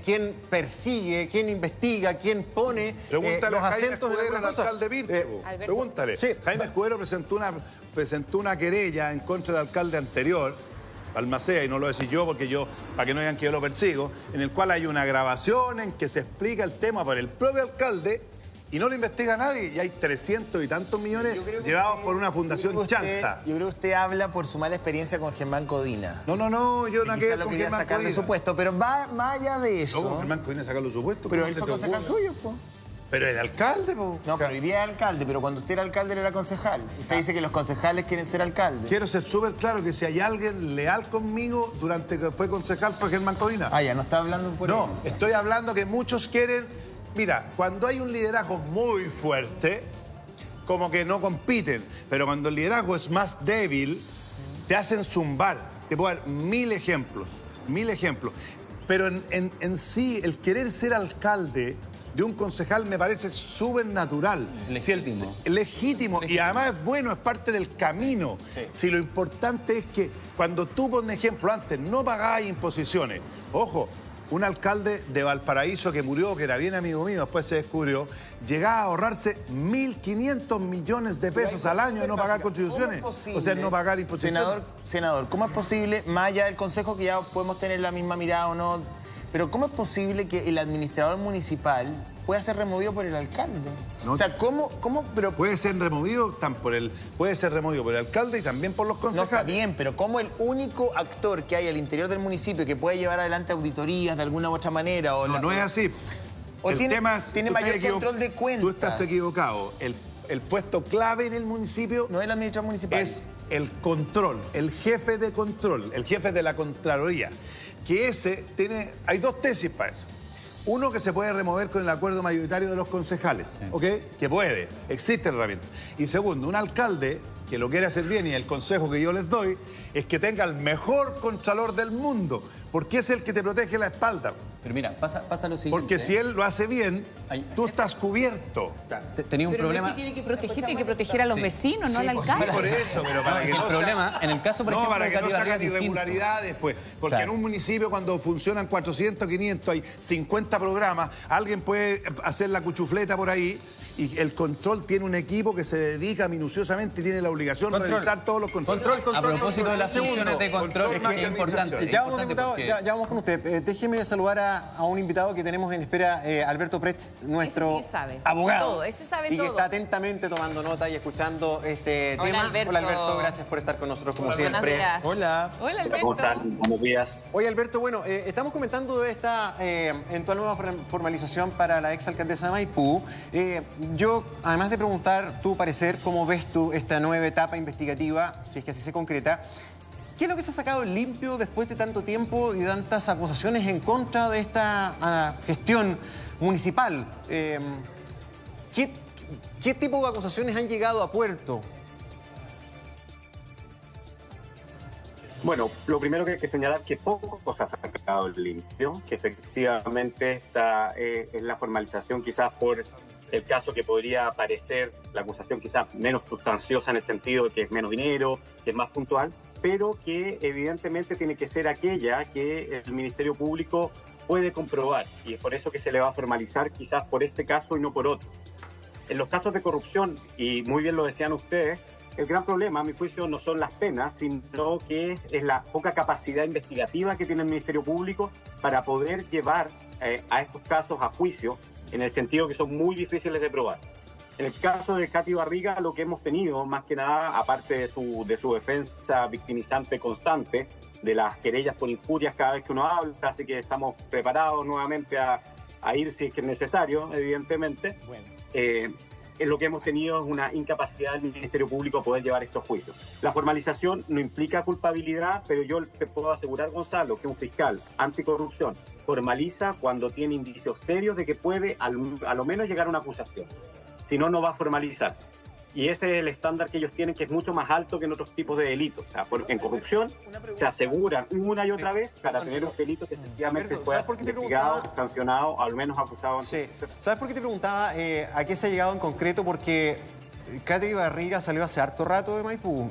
S1: quién persigue, quién investiga, quién pone
S7: Pregúntale
S1: los
S7: a Jaime
S1: acentos
S7: Escudero,
S1: en
S7: al
S1: las cosas.
S7: alcalde Pirque. Pregúntale.
S1: Sí.
S7: Jaime Escudero presentó una querella en contra del alcalde anterior, Balmaceda, y no lo decía yo porque para que no digan que yo lo persigo, en el cual hay una grabación en que se explica el tema por el propio alcalde y no lo investiga nadie, y hay 300 y tantos millones llevados por una fundación chanta.
S6: Yo creo que usted habla por su mala experiencia con Germán Codina.
S7: No, yo no
S6: Quizás lo
S7: con
S6: quería
S7: Germán
S6: sacar de
S7: Codina.
S6: su puesto, pero va más allá de eso.
S7: ¿Cómo Germán Codina sacarlo de su puesto?
S6: Pero
S7: ¿Cómo
S6: él
S7: se
S6: fue
S7: te
S6: concejal
S7: ocurre?
S6: suyo, po.
S7: Pero el alcalde, po.
S6: No, pero hoy día es alcalde, pero cuando usted era alcalde él era concejal. Usted dice que los concejales quieren ser alcaldes.
S7: Quiero ser súper claro que si hay alguien leal conmigo durante que fue concejal fue Germán Codina.
S6: Ah, ya, no está hablando por
S7: No,
S6: él.
S7: estoy hablando que muchos quieren... Mira, cuando hay un liderazgo muy fuerte, como que no compiten, pero cuando el liderazgo es más débil, te hacen zumbar. Te puedo dar 1000 ejemplos, 1000 ejemplos. Pero en sí, el querer ser alcalde de un concejal me parece súper natural.
S5: Legítimo.
S7: Legítimo. Y además es bueno, es parte del camino.
S1: Sí.
S7: Si lo importante es que cuando tú, por ejemplo, antes no pagabas imposiciones, ojo, un alcalde de Valparaíso que murió, que era bien amigo mío, después se descubrió, llegaba a ahorrarse 1.500 millones de pesos al año de no pagar contribuciones. O sea, no pagar imposiciones.
S6: Senador, ¿cómo es posible, más allá del consejo que ya podemos tener la misma mirada o no, pero cómo es posible que el administrador municipal pueda ser removido por el alcalde?
S7: No.
S6: O sea, ¿cómo? Pero
S7: Puede ser removido por el alcalde y también por los
S6: no
S7: concejales.
S6: está bien, pero ¿cómo el único actor que hay al interior del municipio que puede llevar adelante auditorías de alguna u otra manera? O
S7: No es así.
S6: O
S7: El
S6: tiene
S7: tema es,
S6: tiene
S7: tú estás
S6: mayor control de cuentas.
S7: Tú estás equivocado. El puesto clave en el municipio
S6: No es el administrador municipal.
S7: es el control, el jefe de control, el jefe de la Contraloría. Que hay dos tesis para eso. Uno, que se puede remover con el acuerdo mayoritario de los concejales, ¿ok? Que puede, existe la herramienta. Y segundo, un alcalde que lo quiere hacer bien, y el consejo que yo les doy es que tenga el mejor contralor del mundo, porque es el que te protege la espalda.
S5: Pero mira, pasa lo siguiente.
S7: Porque si él lo hace bien, tú estás cubierto.
S5: Tenía un
S4: Pero
S5: problema...
S4: no es que tiene que proteger a los vecinos, no al alcalde.
S7: Por eso, pero para que
S5: el
S7: no
S5: problema, en el caso, por ejemplo,
S7: para
S5: de
S7: que no
S5: Katy Barriga,
S7: sacan
S5: es distinto.
S7: irregularidades, pues. Porque
S5: Claro.
S7: en un municipio, cuando funcionan 400, 500, hay 50 programas, alguien puede hacer la cuchufleta por ahí, y el control tiene un equipo que se dedica minuciosamente y tiene la obligación de realizar todos los controles.
S5: A propósito de las funciones de control,
S7: Control,
S5: es importante. es
S1: Ya vamos,
S5: importante
S1: diputado,
S5: porque-
S1: ya vamos con usted. Déjeme saludar a un invitado que tenemos en espera, Alberto Pretz, nuestro
S4: Ese sí sabe
S1: abogado.
S4: todo, ese sabe
S1: y que
S4: todo.
S1: está atentamente tomando nota y escuchando este
S3: Hola,
S1: tema.
S3: Alberto.
S1: Hola, Alberto, gracias por estar con nosotros como
S3: Buenos
S1: siempre.
S3: días.
S6: Hola.
S4: Hola, Alberto.
S9: ¿Cómo están? Buenos días.
S1: Oye, Alberto, bueno, estamos comentando de esta eventual nueva formalización para la exalcaldesa de Maipú. Yo, además de preguntar tu parecer, ¿cómo ves tú esta nueva etapa investigativa, si es que así se concreta? ¿Qué es lo que se ha sacado limpio después de tanto tiempo y tantas acusaciones en contra de esta gestión municipal? ¿Qué tipo de acusaciones han llegado a puerto?
S9: Bueno, lo primero que hay que señalar es que poco cosas ha sacado limpio, que efectivamente esta es la formalización quizás por el caso que podría parecer la acusación quizás menos sustanciosa en el sentido de que es menos dinero, que es más puntual, pero que evidentemente tiene que ser aquella que el Ministerio Público puede comprobar, y es por eso que se le va a formalizar quizás por este caso y no por otro. En los casos de corrupción, y muy bien lo decían ustedes, el gran problema, a mi juicio, no son las penas, sino que es la poca capacidad investigativa que tiene el Ministerio Público para poder llevar a estos casos a juicio, en el sentido que son muy difíciles de probar. En el caso de Katy Barriga, lo que hemos tenido, más que nada, aparte de su defensa victimizante constante, de las querellas por injurias cada vez que uno habla, así que estamos preparados nuevamente a ir si es que es necesario, evidentemente. Lo que hemos tenido es una incapacidad del Ministerio Público a poder llevar estos juicios. La formalización no implica culpabilidad, pero yo te puedo asegurar, Gonzalo, que un fiscal anticorrupción formaliza cuando tiene indicios serios de que puede a lo menos llegar a una acusación. Si no, no va a formalizar. y ese es el estándar que ellos tienen, que es mucho más alto que en otros tipos de delitos. O sea, en corrupción se aseguran una y otra vez para tener un delito que efectivamente pueda ser investigado, sancionado, al menos acusado.
S1: Sí. ¿Sabes por qué te preguntaba a qué se ha llegado en concreto? Porque Katy Barriga salió hace harto rato de Maipú.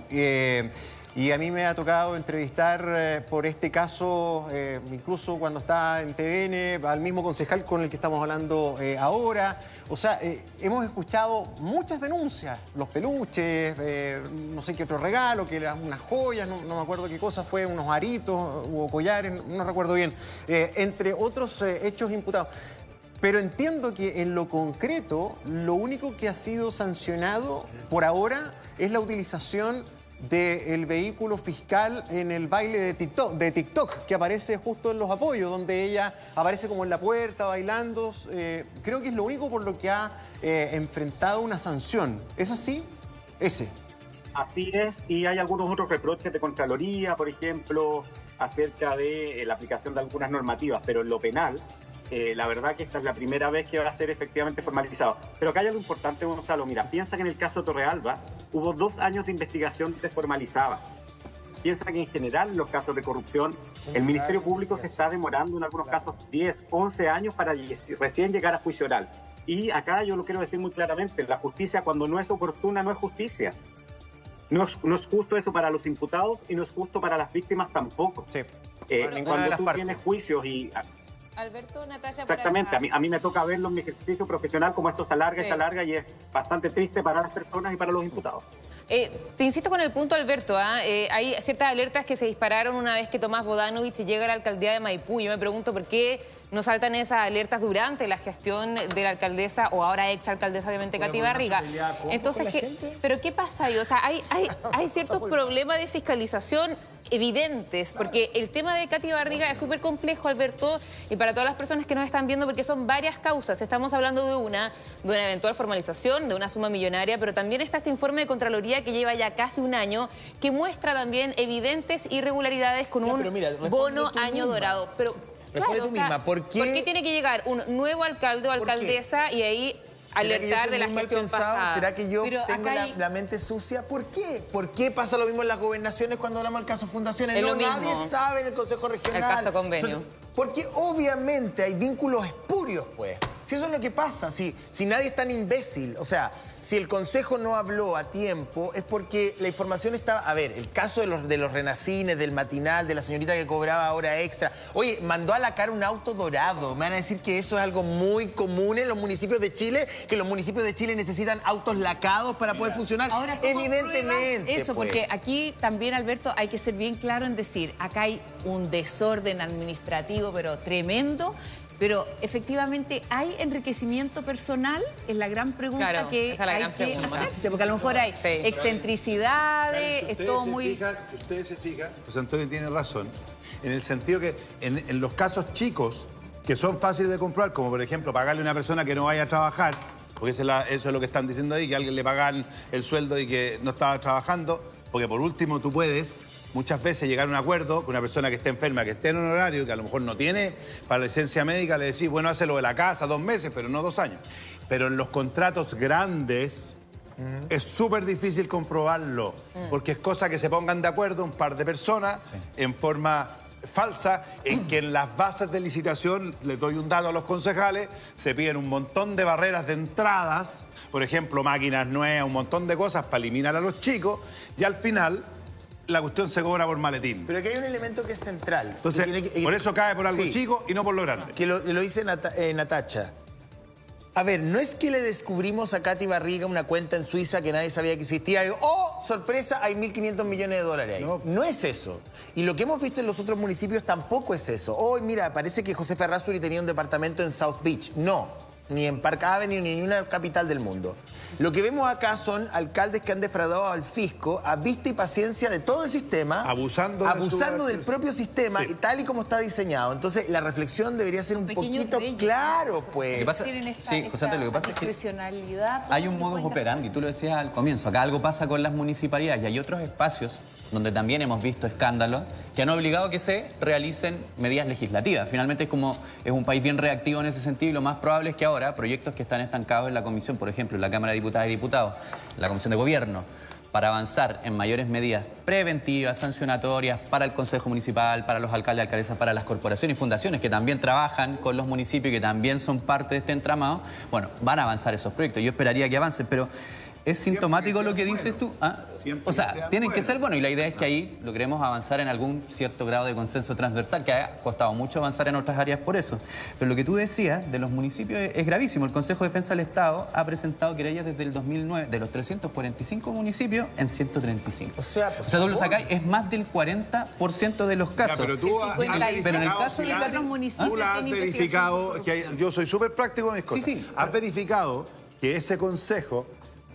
S1: Y a mí me ha tocado entrevistar por este caso, incluso cuando estaba en TVN, al mismo concejal con el que estamos hablando ahora. O sea, hemos escuchado muchas denuncias, los peluches, no sé qué otro regalo, que eran unas joyas, no me acuerdo qué cosa fue, unos aritos o collares, no recuerdo bien, entre otros hechos imputados. Pero entiendo que en lo concreto, lo único que ha sido sancionado por ahora es la utilización del vehículo fiscal en el baile de TikTok, que aparece justo en los apoyos, donde ella aparece como en la puerta bailando. Creo que es lo único por lo que ha enfrentado una sanción. ¿Es así? Ese.
S9: Así es, y hay algunos otros reproches de Contraloría, por ejemplo, acerca de la aplicación de algunas normativas, pero en lo penal, la verdad que esta es la primera vez que va a ser efectivamente formalizado. Pero acá hay algo importante, Gonzalo. Mira, piensa que en el caso de Torrealba hubo 2 años de investigación desformalizada. Piensa que en general en los casos de corrupción el Ministerio Público se está demorando en algunos casos 10, 11 años para recién llegar a juicio oral. Y acá yo lo quiero decir muy claramente, la justicia cuando no es oportuna no es justicia. No es justo eso para los imputados y no es justo para las víctimas tampoco.
S1: Sí.
S9: Cuando tú tienes juicios y...
S3: Alberto, Natalia.
S9: Exactamente, a mí me toca verlo en mi ejercicio profesional, como esto se alarga y se alarga, y es bastante triste para las personas y para los imputados.
S3: Te insisto con el punto, Alberto, hay ciertas alertas que se dispararon una vez que Tomás Bodanovich llega a la alcaldía de Maipú. Yo me pregunto por qué no saltan esas alertas durante la gestión de la alcaldesa, o ahora exalcaldesa, obviamente, Katy Barriga. Entonces, ¿pero qué pasa ahí? O sea, hay ciertos problemas de fiscalización evidentes, porque el tema de Katy Barriga es súper complejo, Alberto, y para todas las personas que nos están viendo, porque son varias causas. Estamos hablando de una eventual formalización, de una suma millonaria, pero también está este informe de Contraloría que lleva ya casi un año, que muestra también evidentes irregularidades con un bono año dorado. Pero claro, ¿por qué tiene que llegar un nuevo alcalde o alcaldesa y ahí alertar de la gestión pasada?
S8: ¿Será que yo tengo la mente sucia? ¿Por qué? ¿Por qué pasa lo mismo en las gobernaciones cuando hablamos del caso Fundaciones? No, nadie sabe en el Consejo Regional.
S3: El caso convenio.
S8: Porque obviamente hay vínculos espurios, pues. Si eso es lo que pasa, si nadie es tan imbécil, o sea, si el Consejo no habló a tiempo, es porque la información estaba... A ver, el caso de los renacines, del matinal, de la señorita que cobraba hora extra. Oye, mandó a la cara un auto dorado. Me van a decir que eso es algo muy común en los municipios de Chile, que los municipios de Chile necesitan autos lacados para poder funcionar.
S4: Ahora,
S8: evidentemente.
S4: Eso,
S8: pues.
S4: Porque aquí también, Alberto, hay que ser bien claro en decir, acá hay un desorden administrativo, pero tremendo. Pero efectivamente, ¿hay enriquecimiento personal? Es la gran pregunta que hay que hacerse, porque a lo mejor hay excentricidades, es todo muy...
S7: Ustedes se fijan, José Antonio tiene razón, en el sentido que en los casos chicos, que son fáciles de comprobar, como por ejemplo pagarle a una persona que no vaya a trabajar, porque eso es lo que están diciendo ahí, que a alguien le pagan el sueldo y que no estaba trabajando, porque por último tú puedes... Muchas veces llegar a un acuerdo con una persona que esté enferma, que esté en un horario, que a lo mejor no tiene para la licencia médica, le decís, bueno, hazlo de la casa 2 meses, pero no 2 años. Pero en los contratos grandes es súper difícil comprobarlo, porque es cosa que se pongan de acuerdo un par de personas en forma falsa, en que en las bases de licitación, les doy un dato a los concejales, se piden un montón de barreras de entradas, por ejemplo, máquinas nuevas, un montón de cosas para eliminar a los chicos, y al final... la cuestión se cobra por maletín.
S8: Pero aquí hay un elemento que es central.
S7: Entonces, por eso cae por algo chico y no por lo grande.
S8: Que lo dice Natacha. A ver, no es que le descubrimos a Katy Barriga una cuenta en Suiza que nadie sabía que existía. ¡Oh, sorpresa! Hay 1.500 millones de dólares ahí. No es eso. Y lo que hemos visto en los otros municipios tampoco es eso. Oh, mira, parece que José Ferrazuri tenía un departamento en South Beach. No. Ni en Park Avenue, ni en ninguna capital del mundo. Lo que vemos acá son alcaldes que han defraudado al fisco a vista y paciencia de todo el sistema. Abusando del propio sistema, y tal y como está diseñado. Entonces, la reflexión debería ser un poquito claro, pues.
S5: Lo que pasa es que hay un modus operandi, tú lo decías al comienzo. Acá algo pasa con las municipalidades y hay otros espacios donde también hemos visto escándalos que han obligado a que se realicen medidas legislativas. Finalmente es un país bien reactivo en ese sentido y lo más probable es que ahora ahora proyectos que están estancados en la comisión, por ejemplo, en la Cámara de Diputadas y Diputados, en la Comisión de Gobierno, para avanzar en mayores medidas preventivas, sancionatorias para el Consejo Municipal, para los alcaldes y alcaldesas, para las corporaciones y fundaciones que también trabajan con los municipios y que también son parte de este entramado, bueno, van a avanzar esos proyectos. Yo esperaría que avancen, pero es sintomático lo que dices tú. O sea, tienen que ser buenos y la idea es que ahí logremos avanzar en algún cierto grado de consenso transversal, que ha costado mucho avanzar en otras áreas por eso. Pero lo que tú decías de los municipios es gravísimo. El Consejo de Defensa del Estado ha presentado querellas desde el 2009 de los 345 municipios en 135. O sea, tú lo sacáis, es más del 40% de los casos.
S7: Ya, pero tú
S5: pero en el caso de
S4: otros municipios
S7: tú has verificado, yo soy súper práctico en mis cosas.
S5: Sí.
S7: ¿Has verificado que ese consejo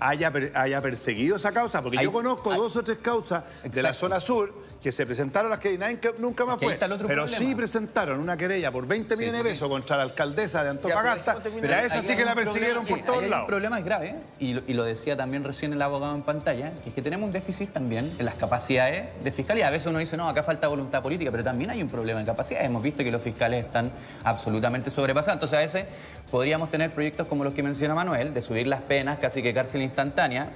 S7: haya perseguido esa causa? Porque yo conozco 2 o 3 causas de la zona sur que se presentaron, las que nadie nunca más fue. Pero sí presentaron una querella por 20 millones de pesos contra la alcaldesa de Antofagasta, pero a esa sí que la persiguieron por todos lados.
S5: El problema es grave, y lo decía también recién el abogado en pantalla, que es que tenemos un déficit también en las capacidades de fiscalía. A veces uno dice, no, acá falta voluntad política, pero también hay un problema en capacidades. Hemos visto que los fiscales están absolutamente sobrepasados. Entonces a veces podríamos tener proyectos como los que menciona Manuel, de subir las penas, casi que cárcel instantánea,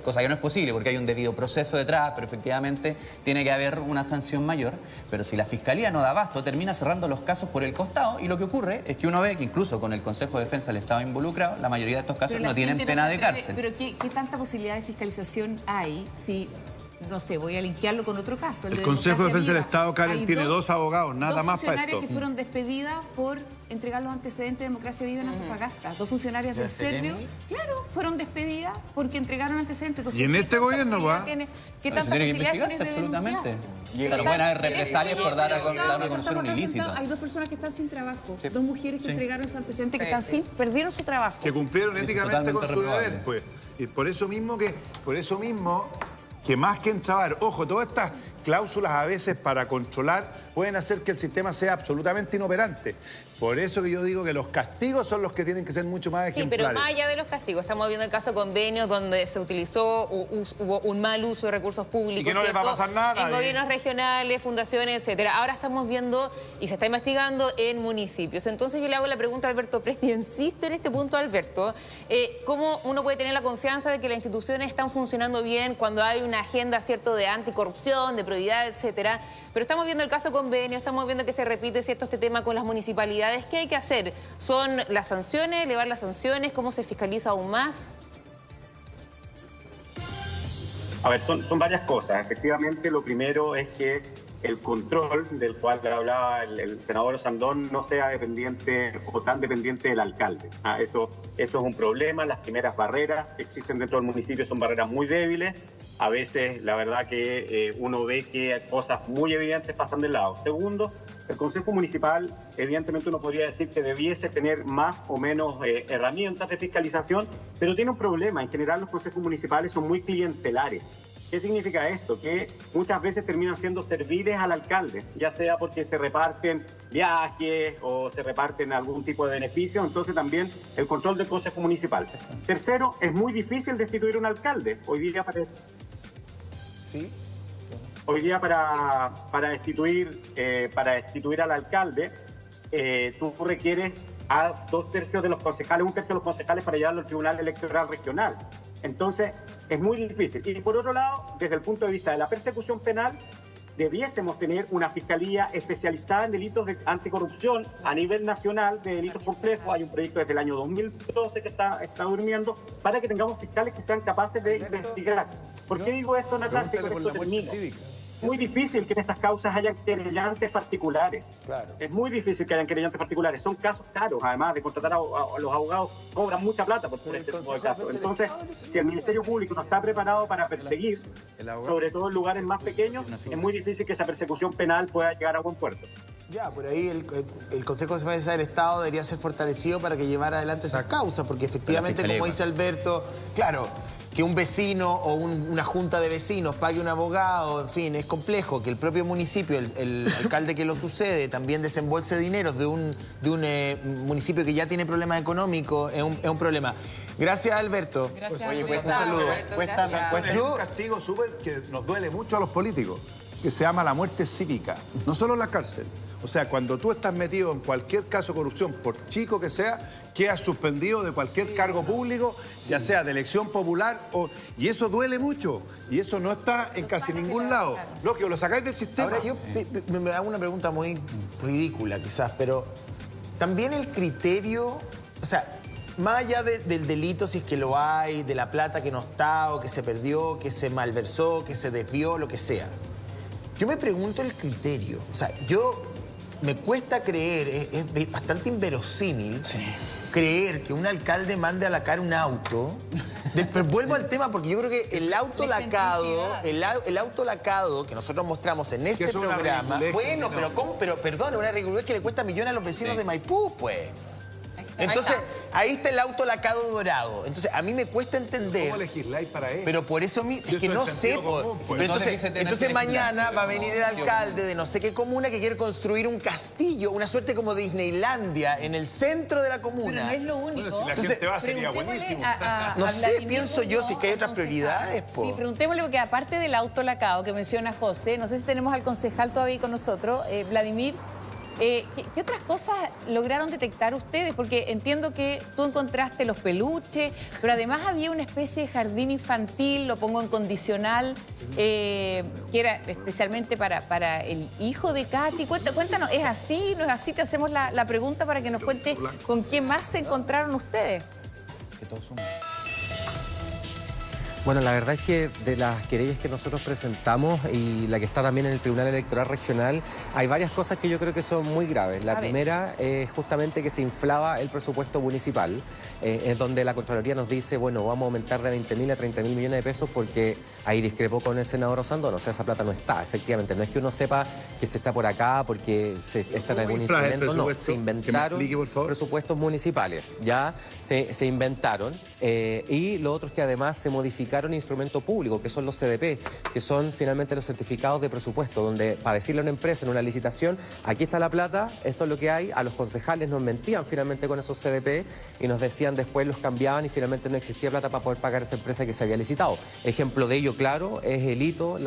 S5: cosa que no es posible porque hay un debido proceso detrás, pero efectivamente tiene que haber una sanción mayor. Pero si la Fiscalía no da abasto, termina cerrando los casos por el costado, y lo que ocurre es que uno ve que incluso con el Consejo de Defensa del Estado involucrado, la mayoría de estos casos no tienen pena de cárcel.
S4: Pero ¿qué tanta posibilidad de fiscalización hay si, no sé, voy a linkearlo con otro caso?
S7: El Consejo de Defensa del Estado, Karen, tiene 2 abogados, nada más para esto.
S4: 2 funcionarias que fueron despedidas por entregar los antecedentes de Democracia Viva en Antofagasta. 2 funcionarias del Servio, claro, fueron despedidas porque entregaron antecedentes. Entonces,
S7: y en este gobierno,
S4: ¿qué tanta posibilidad tienes de
S5: absolutamente. Claro, pueden haber represalias por dar a conocer un ilícito.
S4: Hay 2 personas que están sin trabajo, 2 mujeres que entregaron sus antecedentes que están perdieron su trabajo.
S7: Que cumplieron éticamente con su deber, pues. Y por eso mismo que más que entrabar, ojo, todas estas cláusulas a veces para controlar pueden hacer que el sistema sea absolutamente inoperante. Por eso que yo digo que los castigos son los que tienen que ser mucho más ejemplares.
S3: Sí, pero más allá de los castigos, estamos viendo el caso de convenios donde se utilizó, hubo un mal uso de recursos públicos.
S7: Y que no les va a pasar nada.
S3: En gobiernos regionales, fundaciones, etcétera. Ahora estamos viendo y se está investigando en municipios. Entonces yo le hago la pregunta a Alberto Presti, insisto en este punto, Alberto, ¿cómo uno puede tener la confianza de que las instituciones están funcionando bien cuando hay una agenda, cierto, de anticorrupción, de probidad, etcétera? Pero estamos viendo el caso convenio, estamos viendo que se repite, cierto, este tema con las municipalidades. ¿Qué hay que hacer? ¿Son las sanciones, elevar las sanciones? ¿Cómo se fiscaliza aún más?
S9: A ver, son varias cosas. Efectivamente, lo primero es que el control del cual hablaba el senador Sandón no sea dependiente o tan dependiente del alcalde. Eso es un problema. Las primeras barreras que existen dentro del municipio son barreras muy débiles. A veces, la verdad que uno ve que cosas muy evidentes pasan del lado. Segundo, el Consejo Municipal, evidentemente uno podría decir que debiese tener más o menos herramientas de fiscalización, pero tiene un problema. En general, los consejos municipales son muy clientelares. ¿Qué significa esto? Que muchas veces terminan siendo serviles al alcalde, ya sea porque se reparten viajes o se reparten algún tipo de beneficio, entonces también el control del Consejo Municipal. Tercero, es muy difícil destituir un alcalde. Hoy día para destituir al alcalde, tú requieres a 2/3 de los concejales, 1/3 de los concejales para llevarlo al Tribunal Electoral Regional. Entonces, es muy difícil. Y por otro lado, desde el punto de vista de la persecución penal, debiésemos tener una fiscalía especializada en delitos de anticorrupción a nivel nacional, de delitos complejos. Hay un proyecto desde el año 2012 que está durmiendo, para que tengamos fiscales que sean capaces de investigar. ¿Por qué digo esto, Natalia? Con esto termino. Es muy difícil que en estas causas hayan querellantes particulares. Claro. Es muy difícil que hayan querellantes particulares. Son casos caros, además de contratar a los abogados, cobran mucha plata por este tipo de casos. Entonces, si el Ministerio Público no está preparado para perseguir, sobre todo en lugares más pequeños, es muy difícil que esa persecución penal pueda llegar a buen puerto.
S8: Ya, por ahí el Consejo de Defensa del Estado debería ser fortalecido para que llevara adelante esas causas, porque efectivamente, como dice Alberto, claro, que un vecino o una junta de vecinos pague un abogado, en fin, es complejo. Que el propio municipio, el alcalde que lo sucede, también desembolse dinero de un municipio que ya tiene problemas económicos, es un problema. Gracias, Alberto.
S4: Gracias.
S8: Un saludo.
S7: Es un castigo súper que nos duele mucho a los políticos. que se llama la muerte cívica, no solo en la cárcel. O sea, cuando tú estás metido en cualquier caso de corrupción, por chico que sea, quedas suspendido de cualquier cargo público, ya sea de elección popular, y eso duele mucho. Y eso no está en casi ningún lado. Lo que lo sacáis del sistema.
S8: Ahora, yo me hago una pregunta muy ridícula, quizás, pero también el criterio, o sea, más allá del delito, si es que lo hay, de la plata que no está, o que se perdió, que se malversó, que se desvió, lo que sea. Yo me pregunto el criterio. O sea, me cuesta creer, es bastante inverosímil creer que un alcalde mande a la cara un auto. Pero vuelvo al tema porque yo creo que el auto lacado, el auto lacado que nosotros mostramos en este programa, bueno, pero perdón, una ridiculez que le cuesta millones a los vecinos de Maipú, pues. Entonces, ahí está el auto lacado dorado. Entonces, a mí me cuesta entender.
S7: ¿Cómo legisláis para eso?
S8: Pero por eso es que no sé. Pero entonces mañana va a venir el alcalde de no sé qué comuna que quiere construir un castillo, una suerte como Disneylandia en el centro de la comuna.
S4: Pero no es lo único.
S7: Bueno, si la gente va, sería buenísimo.
S8: No sé, pienso yo, si que hay otras prioridades.
S4: Sí, preguntémosle, porque aparte del auto lacado que menciona José, no sé si tenemos al concejal todavía con nosotros, Vladimir. ¿Qué otras cosas lograron detectar ustedes? Porque entiendo que tú encontraste los peluches, pero además había una especie de jardín infantil, lo pongo en condicional, que era especialmente para el hijo de Katy. Cuéntanos, ¿es así? ¿No es así? Te hacemos la pregunta para que nos cuentes con quién más se encontraron ustedes.
S5: Que todos somos.
S2: Bueno, la verdad es que de las querellas que nosotros presentamos y la que está también en el Tribunal Electoral Regional, hay varias cosas que yo creo que son muy graves. La primera es justamente que se inflaba el presupuesto municipal, es donde la Contraloría nos dice, bueno, vamos a aumentar de 20.000 a 30.000 millones de pesos porque ahí discrepó con el senador Osandón, o sea, esa plata no está, efectivamente. No es que uno sepa que se está por acá porque está en algún instrumento, no, se inventaron presupuestos municipales, ya se inventaron. Y lo otro es que además se modificaron instrumentos públicos, que son los CDP, que son finalmente los certificados de presupuesto, donde para decirle a una empresa en una licitación, aquí está la plata, esto es lo que hay, a los concejales nos mentían finalmente con esos CDP y nos decían después los cambiaban y finalmente no existía plata para poder pagar a esa empresa que se había licitado. Ejemplo de ello, claro, es el hito,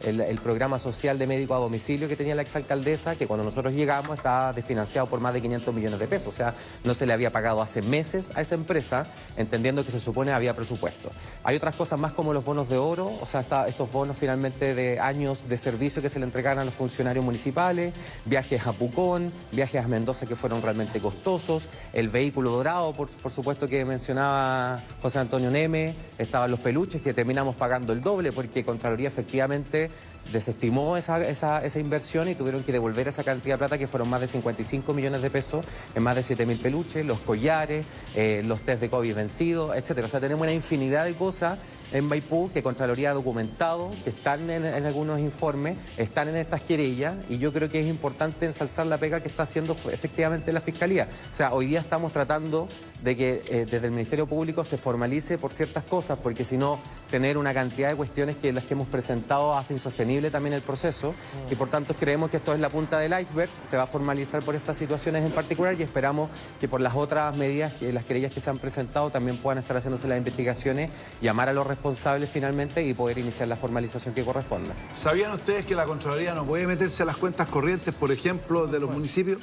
S2: el programa social de médico a domicilio que tenía la exalcaldesa, que cuando nosotros llegamos estaba desfinanciado por más de 500 millones de pesos, o sea, no se le había pagado hace meses a esa empresa, entendiendo que se supone había presupuesto. Hay otras cosas más como los bonos de oro, o sea, estos bonos finalmente de años de servicio que se le entregaron a los funcionarios municipales, viajes a Pucón, viajes a Mendoza que fueron realmente costosos, el vehículo dorado, por supuesto que mencionaba José Antonio Neme, estaban los peluches que terminamos pagando el doble porque Contraloría efectivamente desestimó esa inversión y tuvieron que devolver esa cantidad de plata que fueron más de 55 millones de pesos en más de 7.000 peluches, los collares, los test de COVID vencidos, etcétera. O sea, tenemos una infinidad de cosas en Maipú que Contraloría ha documentado, que están en algunos informes, están en estas querellas y yo creo que es importante ensalzar la pega que está haciendo efectivamente la Fiscalía. O sea, hoy día estamos tratando de que desde el Ministerio Público se formalice por ciertas cosas, porque si no, tener una cantidad de cuestiones que las que hemos presentado hace insostenible también el proceso y por tanto creemos que esto es la punta del iceberg, se va a formalizar por estas situaciones en particular y esperamos que por las otras medidas, las querellas que se han presentado también puedan estar haciéndose las investigaciones, llamar a los responsables finalmente y poder iniciar la formalización que corresponda.
S7: ¿Sabían ustedes que la Contraloría no puede meterse a las cuentas corrientes, por ejemplo, de los municipios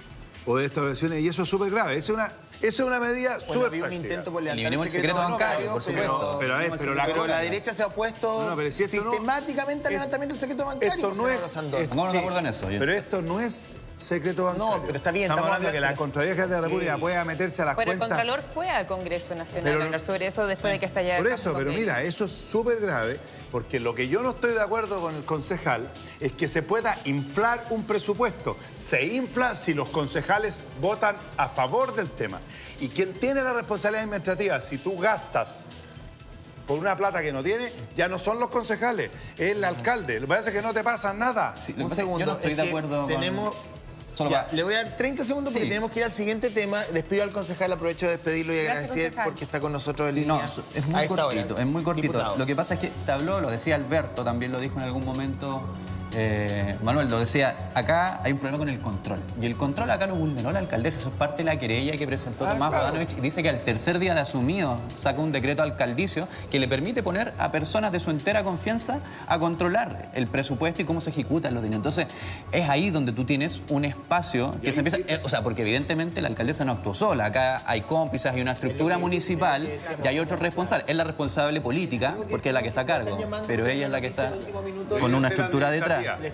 S7: o de estas organizaciones? Y eso es súper grave. Esa es una medida súper práctica.
S8: Un intento por levantar
S5: el secreto bancario, por supuesto.
S8: Pero la derecha se ha opuesto sistemáticamente al levantamiento del secreto bancario.
S7: Esto no es...
S5: Pongamos de acuerdo en eso.
S7: Pero esto no es secreto bancario.
S8: No, pero está bien.
S7: Estamos hablando de que la Contraloría General de la República pueda meterse a las cuentas.
S3: Pero el Contralor fue al Congreso Nacional a hablar sobre eso después de que estallara.
S7: Por eso, pero mira, eso es súper grave, porque lo que yo no estoy de acuerdo con el concejal es que se pueda inflar un presupuesto. Se infla si los concejales votan a favor del tema. Y quien tiene la responsabilidad administrativa, si tú gastas por una plata que no tiene, ya no son los concejales, es el alcalde. Lo que pasa es que no te pasa nada.
S5: Sí,
S8: un segundo.
S5: Yo no estoy de acuerdo
S8: tenemos... le voy a dar 30 segundos porque tenemos que ir al siguiente tema. Despido al concejal, aprovecho de despedirlo y agradecer porque está con nosotros en línea.
S5: No, es muy cortito, es muy cortito.
S8: Diputado.
S5: Lo que pasa es que se habló, lo decía Alberto, también lo dijo en algún momento, Manuel, lo decía, acá hay un problema con el control. Y el control acá lo vulneró la alcaldesa. Eso es parte de la querella que presentó Tomás Bodanovich. Y dice que al tercer día de asumido saca un decreto alcaldicio que le permite poner a personas de su entera confianza a controlar el presupuesto y cómo se ejecutan los dineros. Entonces, es ahí donde tú tienes un espacio que se empieza... o sea, porque evidentemente la alcaldesa no actuó sola. Acá hay cómplices, hay una estructura municipal y hay otros responsables. Es la responsable política, porque es la que está a cargo. Pero ella es la que está con una estructura detrás.